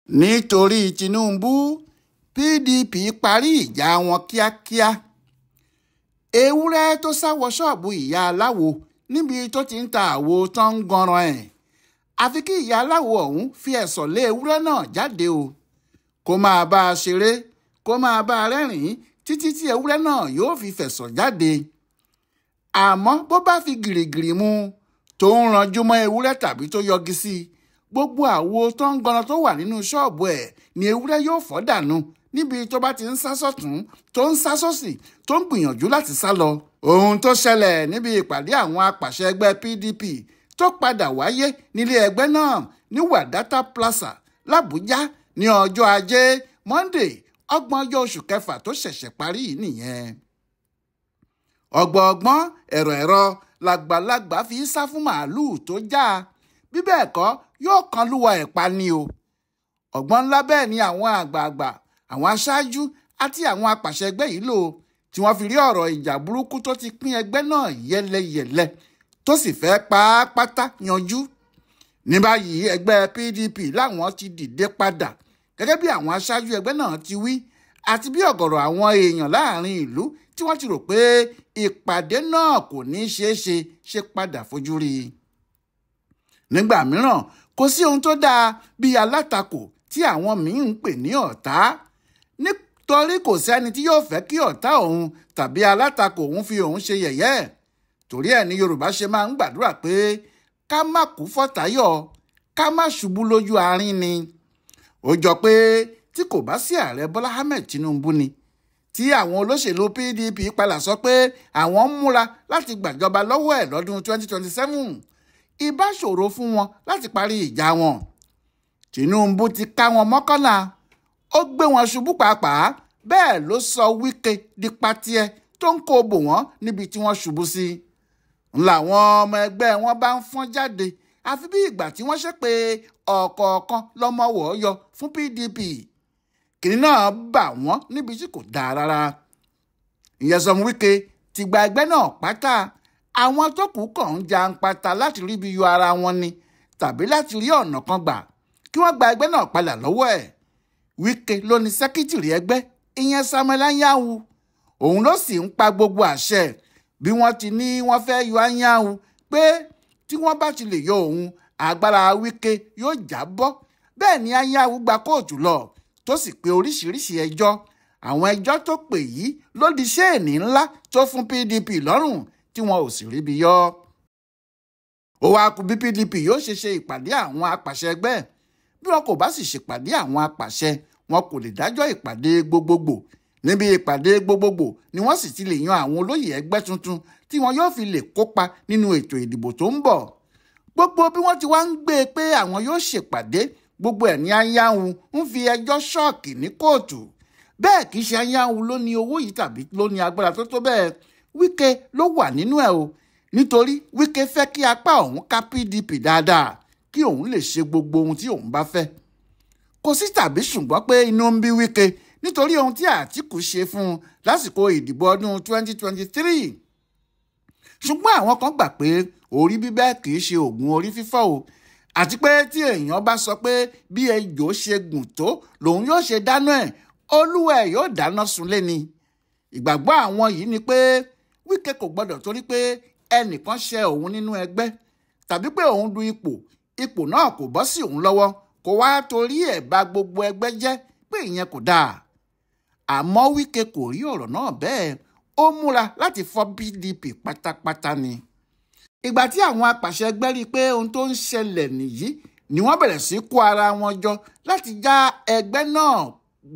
Nítorí Tinubu, PDP parí ìjà wọn kíákíá. Ewúrẹ́ tó sá wọ ṣọ́ọ̀bù ìyá aláwo níbi tó ti ń ta àwo tó ń ganran ẹ̀. Àfi kí ìyá aláwo ọ̀hún fi ẹ̀sọ̀ lé ewúrẹ́ náà jáde o. Kó máa bá a ṣeré, kó máa bá a rẹ́rìn-ín títí tí ewúrẹ́ náà yóò fi fẹ̀sọ̀ jáde. Àmọ́ bó bá fi gìrìgìrì mu tó ń ranjú mọ́ ewúrẹ́ tàbí tó yọgi sí i, gbogbo àwo tó ń ganran tó wà nínú ṣọ́ọ̀bù ẹ̀ ni ewúrẹ́ yóò fọ́ dànù níbi tó bá ti ń sá sọ́tún tó ń sá sósì tó ń gbìyànjú láti sá lọ. Ohun tó ṣẹlẹ̀ níbi ìpàdé àwọn apàṣẹ ẹgbẹ́ PDP tó padà wáyé nílé ẹgbẹ́ náà ní Wadata Plaza l'Àbújá ní ọjọ́ Ajé Monday 30 oṣù kẹfà tó ṣẹ̀ṣẹ̀ parí nìyẹn. Ọgbọ̀ọgbọ́n ẹ̀rọ làgbàlagbà fi sá fún màálùú tó já bí bẹ́ẹ̀ kọ́ yóò kan lúwa ẹ̀ pa ni o. Ọgbọ́n ńlá bẹ́ẹ̀ ni àwọn àgbààgbà, àwọn aṣáájú àti àwọn apàṣẹ ẹgbẹ́ yìí lò tí wọ́n fi rí ọ̀rọ̀ ìjà burúkú tó ti pín ẹgbẹ́ náà yẹ́lẹyẹ̀lẹ tó sì fẹ́ pátá yanjú. Ní báyìí ẹgbẹ́ PDP láwọn ti dìde padà gẹ́gẹ́ bí àwọn aṣáájú ẹgbẹ́ náà ti wí àti bí ọ̀gọ̀rọ̀ àwọn èèyàn láàrin ìlú tí wọ́n ti rò pé ìpàdé náà kò ní ṣe padà fojú rí i. Nígbà mìíràn kò sí ohun tó dáa bí alátakò tí àwọn míín ń pè ní ọ̀tá, nítorí kò sẹ́ni tí yóò fẹ́ kí ọ̀tá òun tàbí alátakò òun fi òun ṣe yẹ̀yẹ́. Torí ẹ̀ ni Yorùbá ṣe máa ń gbàdúrà pé ká má kú fọ́tàyọ̀, ká má ṣubú lójú arín ni. Ó jọ pé tí kò bá sí ààrẹ Bọ́lá Ahmed Tinubu ni, tí àwọn olóṣèlú PDP padà sọ pé àwọn ń múra láti gbàjọba lọ́wọ́ ẹ̀ lọ́dún 2027, ìbá ṣòro fún wọn láti parí ìjà wọn. Tinubu ti ká wọn mọ́kànlá, ó gbé wọn ṣubú pàápàá, bẹ́ẹ̀ ló sọ Wike di patiẹ tó ń kó bò wọ́n níbi tí wọ́n ṣubú sí. Làwọn ọmọ ẹgbẹ́ wọn bá ń fọ́n jáde àfi bí ìgbà tí wọ́n ṣe pé ọ̀kọ̀ọ̀kan lọ́mọwọ́ yọ fún PDP. Kìnní náà bà wọ́n níbi tí kò dáa rárá. Ìyẹ̀sọ̀m Wike ti gba ẹgbẹ́ náà pátá. Àwọn tó kù kàn ń jàǹpátá láti rí bí yọ ara wọn ni tàbí láti rí ọ̀nà kan gbà kí wọ́n gba ẹgbẹ́ náà padà lọ́wọ́ ẹ̀. Wike ló ní sẹ́kítìrì ẹgbẹ́, ìyẹn Samuel Anyanwu. Òun ló sì ń pa gbogbo àṣẹ bí wọ́n ti ní wọ́n fẹ́ yọ Anyanwu pé tí wọ́n bá ti lè yọ òun agbára Wike yóò jábọ́. Bẹ́ẹ̀ ni Anyanwu gba kóòtù lọ tó sì pe oríṣiríṣi ẹjọ́. Àwọn ẹjọ́ tó pè yìí ló di ṣéènì ńlá tó fún PDP lọ́rùn tí wọn ò sì ríbi yọ. Ó wá kù bí PDP yóò ṣe ìpàdé àwọn apàṣẹ ẹgbẹ́. Bí wọn kò bá sì ṣèpàdé àwọn apàṣẹ, wọn kò lè dájọ́ ìpàdé gbogbogbò. Níbi ìpàdé gbogbogbò ni wọ́n sì ti lè yan àwọn olóyè ẹgbẹ́ tuntun tí wọn yóò fi lè kópa nínú ètò ìdìbò tó ń bọ̀. Gbogbo bí wọ́n ti wá ń gbé e pé àwọn yóò ṣèpàdé, gbogbo ẹ̀ ní Anyanwu ń fi ẹjọ́ ṣọ́ọ̀kì ní kóòtù. Bẹ́ẹ̀ kì í ṣe Anyanwu ló ní owó yìí tàbí ló ní agbára tó bẹ́ẹ̀. Wike ló wà nínú ẹ̀ o, nítorí Wike fẹ́ kí apá òun ká PDP dáadáa kí òun lè ṣe gbogbo ohun tí òun bá fẹ́. Kò sí tàbí ṣùgbọ́n pé inú ń bí Wike nítorí ohun tí Àtíkù ṣe fún un lásìkò ìdìbò ọdún 2023. Ṣùgbọ́n àwọn kan gbà pé orí bíbẹ́ kì í ṣe oògùn orí fífọ́ o, àti pé tí èèyàn bá sọ pé bí ejò ṣe gùn tó lòun yóò ṣe dáná ẹ̀, olúwa ẹ̀ yóò dáná sunlé ni. Ìgbàgbọ́ àwọn yìí ni pé Wike kò gbọdọ̀ torí pé ẹnìkan ṣe òun nínú ẹgbẹ́ tàbí pé òun du ipò náà kò bọ́ sí òun lọ́wọ́ kó wá torí ẹ̀ bà gbogbo ẹgbẹ́ jẹ́ pé ìyẹn kò dáa. Àmọ́ Wike kò rí ọ̀rọ̀ náà bẹ́ẹ̀, ó múra láti fọ́ PDP pátápátá ni. Ìgbà tí àwọn apàṣẹ ẹgbẹ́ rí i pé ohun tó ń ṣẹlẹ̀ nìyí ni wọ́n bẹ̀rẹ̀ sí kó ara wọn jọ láti já ẹgbẹ́ náà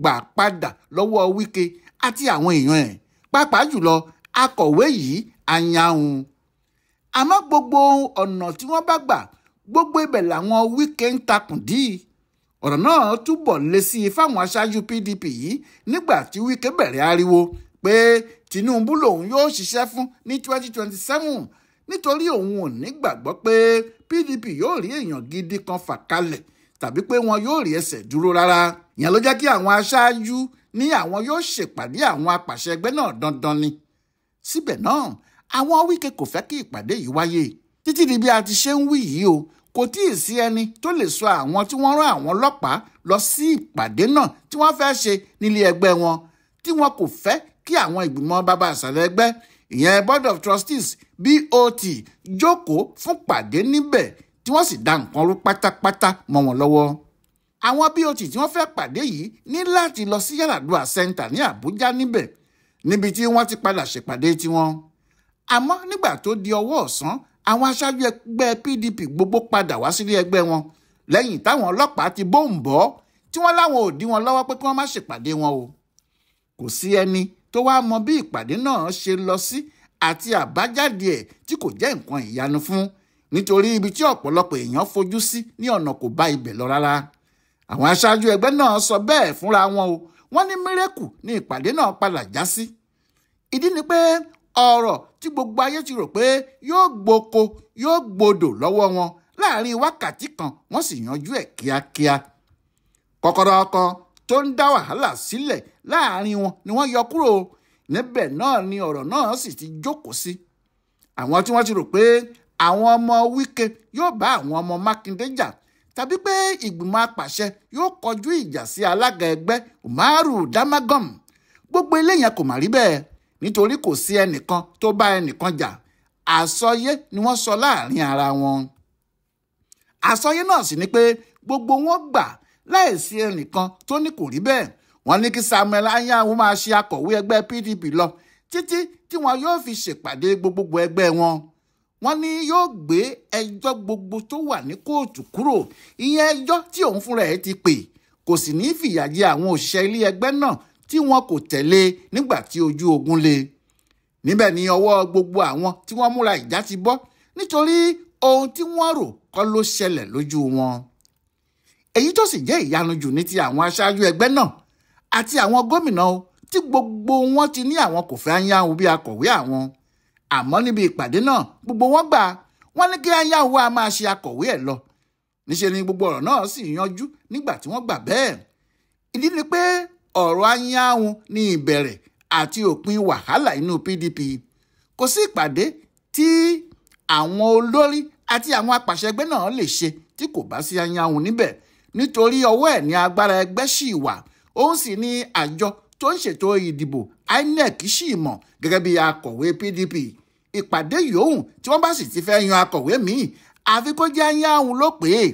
gbà padà lọ́wọ́ Wike àti àwọn èèyàn ẹ̀, pàápàá jùlọ akọ̀wé yìí Anyanwu. Àmọ́ gbogbo ọ̀nà tí wọ́n bá gbà, gbogbo ibẹ̀ làwọn Wike ń takùn dí. Ọ̀rọ̀ náà túbọ̀ le sí i fáwọn aṣáájú PDP yìí nígbà tí Wike bẹ̀rẹ̀ ariwo pé Tinubu lòun yóò ṣiṣẹ́ fún ní 2027 nítorí òun ò ní gbàgbọ́ pé PDP yóò rí èèyàn gidi kan fà kalẹ̀ tàbí pé wọn yóò rí ẹsẹ̀ dúró rárá. Ìyẹn ló jẹ́ kí àwọn aṣáájú ní àwọn yóò ṣèpàdé àwọn apàṣẹ ẹgbẹ́ náà dandan ni. Síbẹ̀ náà àwọn Wike kò fẹ́ kí ìpàdé yìí wáyé títí di bí a ti ṣe ń wí yìí o, kò tí ì sí ẹni tó lè sọ àwọn tí wọ́n rán àwọn ọlọ́pàá lọ sí ìpàdé náà tí wọ́n fẹ́ ṣe nílé ẹgbẹ́ wọn tí wọn kò fẹ́ kí àwọn ìgbìmọ̀ bàbá àṣàlẹ̀ ẹgbẹ́ ìyẹn board of trustees BOT jókòó fún pàdé níbẹ̀ tí wọ́n sì dá nǹkan rú pátápátá mọ́ wọn lọ́wọ́. Àwọn BOT tí wọ́n fẹ́ pàdé yìí ní láti lọ sí Yar'Adua Center ní Àbújá níbẹ̀ níbi tí wọ́n ti padà ṣèpàdé tiwọn. Àmọ́ nígbà tó di ọwọ́ ọ̀sán àwọn aṣáájú ẹgbẹ́ PDP gbogbo padà wá sílé ẹgbẹ́ wọn lẹ́yìn táwọn ọlọ́pàá ti bóńbọ́ tí wọ́n láwọn ò dí wọn lọ́wọ́ pé kí wọ́n má ṣèpàdé wọn o. Kò sí ẹni tó wá mọ bí ìpàdé náà ṣe lọ sí àti àbájáde ẹ̀ tí kò jẹ́ nǹkan ìyanu fún nítorí ibi tí ọ̀pọ̀lọpọ̀ èèyàn fojú sí ní ọ̀nà kò bá ibẹ̀ lọ rárá. Àwọn aṣáájú ẹgbẹ́ náà sọ bẹ́ẹ̀ fúnra wọn o, wọ́n ní mírèkù ní ìpàdé náà padà já sí. Ìdí ni pé ọ̀rọ̀ tí gbogbo ayé ti rò pé yóò gboko yóò gbodò lọ́wọ́ wọn láàrin wákàtí kan wọ́n sì yanjú ẹ̀ kíákíá. Kọ́kọ́rọ́ kan tó ń dá wàhálà sílẹ̀ láàrin wọn ni wọ́n yọ kúrò. Níbẹ̀ náà ni ọ̀rọ̀ náà sì ti jókòó sí. Àwọn tí wọ́n ti rò pé àwọn ọmọ Wike yóò bá àwọn ọmọ Mákindé jà tàbí pé ìgbìmọ̀ apàṣẹ yóò kọjú ìjà sí alága ẹgbẹ́ Umaru Damagum, gbogbo eléyẹn kò má rí bẹ́ẹ̀ nítorí kò sí ẹnìkan tó bá ẹnìkan jà. Àsọyé ni wọ́n sọ láàrin ara wọn. Àsọyé náà sì ni pé gbogbo wọn gbà láìsí ẹnìkan tó ní kò rí bẹ́ẹ̀. Wọ́n ní kí Samuel Anyanwu máa ṣe akọ̀wé ẹgbẹ́ PDP lọ títí tí wọn yóò fi ṣèpàdé gbogbogbò ẹgbẹ́ wọn. Wọ́n ní yóò gbé ẹjọ́ gbogbo tó wà ní kóòtù kúrò, ìyẹn ẹjọ́ tí òun fúnra ẹ̀ ti pè, kò sì ní fìyà jẹ àwọn òṣìṣẹ́ ilé ẹgbẹ́ náà tí wọn kò tẹ̀lé nígbà tí ojú ogun le. Níbẹ̀ ni ọwọ́ gbogbo àwọn tí wọ́n múra ìjà ti bọ́ nítorí ohun tí wọ́n rò kọ́ ló ṣẹlẹ̀ lójú wọn. Èyí tó sì jẹ́ ìyanu jù ní ti àwọn aṣáájú ẹgbẹ́ náà àti àwọn gómìnà tí gbogbo wọn ti ní àwọn kò fẹ́ Anyanwu bí akọ̀wé àwọn. Àmọ́ níbi ìpàdé náà gbogbo wọn gbà, wọ́n ní kí Anyanwu a máa ṣe akọ̀wé ẹ̀ lọ. Níṣe ni gbogbo ọ̀rọ̀ náà sì yanjú nígbà tí wọ́n gbà bẹ́ẹ̀. Ìdí ni pé ọ̀rọ̀ Anyanwu ní ìbẹ̀rẹ̀ àti òpin wàhálà inú PDP. Kò sí ìpàdé tí àwọn olórí àti àwọn apàṣẹ ẹgbẹ́ náà lè ṣe tí kò bá sí Anyanwu níbẹ̀ nítorí ọwọ́ ẹ̀ ní agbára ẹgbẹ́ ṣì wà. Òun sì ni àjọ tó ń ṣètò ìdìbò INEC ṣì mọ̀ gẹ́gẹ́ bí akọ̀wé PDP. Ìpàdé yòówù tí wọ́n bá sì ti fẹ́ yan akọ̀wé míì àfi kó jẹ́ Anyanwu ló pè é.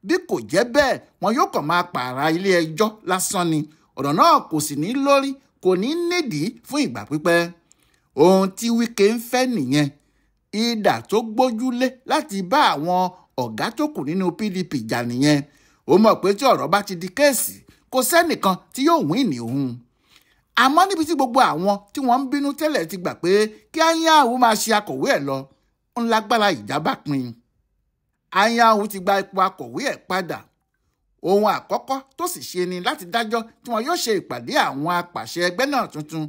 Bí kò jẹ́ bẹ́ẹ̀ wọn yóò kàn máa pààrà ilé ẹjọ́ lásán ni. Ọ̀rọ̀ náà kò sì ní lórí, kò ní nídìí fún ìgbà pípẹ́. Ohun tí Wike ń fẹ́ nìyẹn. Idà tó gbójúlé láti bá àwọn ọ̀gá tó kù nínú PDP jà nìyẹn. Ó mọ̀ pé tí ọ̀rọ̀ bá ti di kéèsì kò sẹ́nìkan tí yóò wín ní òun. Àmọ́ níbi tí gbogbo àwọn tí wọ́n ń bínú tẹ́lẹ̀ ti gbà pé kí Anyanwu máa ṣe akọ̀wé ẹ̀ lọ, ń lágbára ìjà bá pín. Anyanwu ti gba ipò akọ̀wé ẹ̀ padà. Ohun àkọ́kọ́ tó sì ṣe ni láti dájọ́ tí wọn yóò ṣe ìpàdé àwọn apàṣẹ ẹgbẹ́ náà tuntun,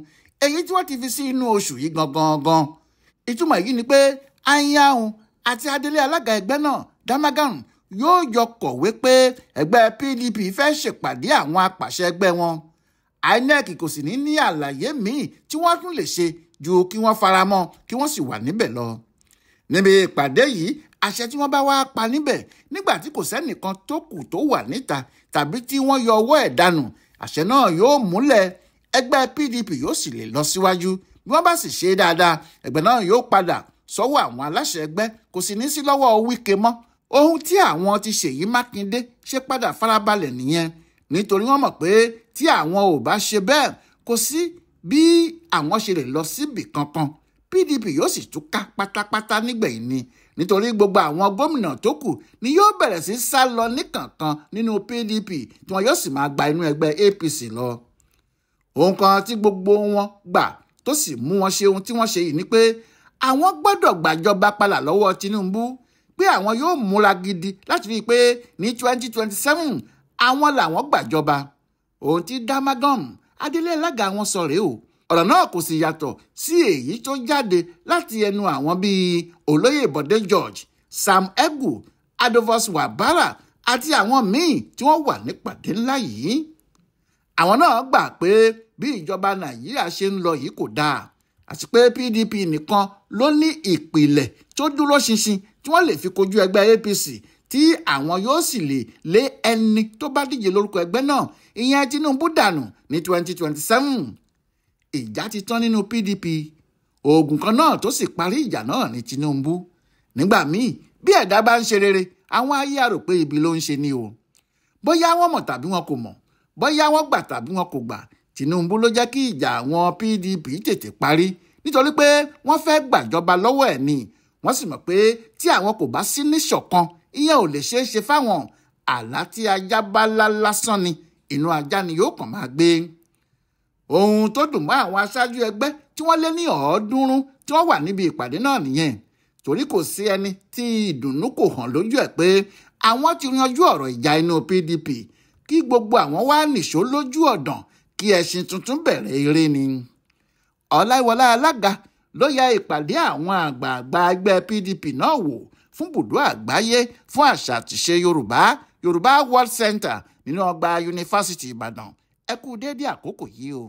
èyí tí wọ́n ti fi sí inú oṣù yìí gangan. Ìtumọ̀ yìí ni pé Anyanwu àti adelé alága ẹgbẹ́ náà Damagum yóò jọ kọ̀wé pé ẹgbẹ́ PDP fẹ́ ṣèpàdé àwọn apàṣẹ ẹgbẹ́ wọn. INEC kò sì ní àlàyé míì tí wọ́n tún lè ṣe ju kí wọ́n faramọ́ kí wọ́n sì wà níbẹ̀ lọ. Níbi ìpàdé yìí àṣẹ tí wọ́n bá wá pa níbẹ̀ nígbà tí kò sẹ́nìkan tó kù tó wà níta tàbí tí wọ́n yọ ọwọ́ ẹ̀ dànù, àṣẹ náà yóò múlẹ̀. Ẹgbẹ́ PDP yóò sì lè lọ síwájú. Bí wọ́n bá sì ṣe dáadáa ẹgbẹ́ náà yóò padà sọ́wọ́ àwọn aláṣẹ ẹgbẹ́, kò sì ní sí lọ́wọ́ Wike mọ́. Ohun tí àwọn ti Ṣèyí Mákindé ṣe padà farabalẹ̀ nìyẹn nítorí wọ́n mọ̀ pé tí àwọn ò bá ṣe bẹ́ẹ̀ kò sí bí àwọn ṣe lè lọ síbì kankan. PDP yóò sì túká pátápátá nígbẹ̀yìn ni nítorí gbogbo àwọn gómìnà tó kù ni yóò bẹ̀rẹ̀ sí sá lọ níkànkan nínú PDP tí wọn yóò sì máa gba inú ẹgbẹ́ APC lọ. Ohun kan tí gbogbo wọn gbà tó sì mú wọn ṣe ohun tí wọ́n ṣe yìí ni pé àwọn gbọ́dọ̀ gbàjọba padà lọ́wọ́ Tinubu, pé àwọn yóò múra gidi láti rí i pé ní 2027 àwọn làwọn gbàjọba. Ohun tí Damagum adelé alága wọn sọ rèé o. Ọ̀rọ̀ náà kò sì yàtọ̀ sí èyí tó jáde láti ẹnu àwọn bíi Olóyè Bọ̀dé George, Sam Egu, Adovus Wabara àti àwọn míì tí wọ́n wà nípàdé ńlá yìí. Àwọn náà gbà pé bí ìjọba Nàìjíríà ṣe ń lọ yìí kò dáa àti pé PDP nìkan ló ní ìpìlẹ̀ tó dúró ṣinṣin tí wọ́n lè fi kojú ẹgbẹ́ APC tí àwọn yóò sì lé ẹni tó bá díje lórúkọ ẹgbẹ́ náà ìyẹn Tinubu dànù ní 2027. Ìjà ti tán nínú PDP. Oògùn kan náà tó sì parí ìjà náà ní Tinubu. Nígbà míì bí ẹ̀dá bá ń ṣe rere àwọn ayé á rò pé ibi ló ń ṣe ni o. Bóyá wọ́n mọ̀ tàbí wọn kò mọ̀, bóyá wọ́n gbà tàbí wọn kò gbà, Tinubu ló jẹ́ kí ìjà àwọn PDP tètè parí nítorí pé wọ́n fẹ́ gbàjọba lọ́wọ́ ẹ̀ ni. Wọ́n sì mọ̀ pé tí àwọn kò bá sí níṣọ̀kan ìyẹn ò lè ṣeé ṣe fáwọn. Àlá tí ajá bá lá lásán ni inú ajá ni yóò kàn máa gbé. Ohun tó dùn mọ́ àwọn aṣáájú ẹgbẹ́ tí wọ́n lé ní 300 tí wọ́n wà níbi ìpàdé náà nìyẹn. Torí kò sí ẹni tí ìdùnnú kò hàn lójú ẹ̀ pé àwọn ti yanjú ọ̀rọ̀ ìjà inú PDP kí gbogbo àwọn wá nìṣó lójú ọ̀dàn kí ẹṣin tuntun bẹ̀rẹ̀ eré ni. Ọláìwọlá alága ló ya ìpàdé àwọn àgbààgbà ẹgbẹ́ PDP náà wò fún bùdó àgbáyé fún àṣà àtìṣe Yorùbá World Center nínú ọgbà yunifásitì Ìbàdàn. Ẹ kú déédé àkókò yìí o.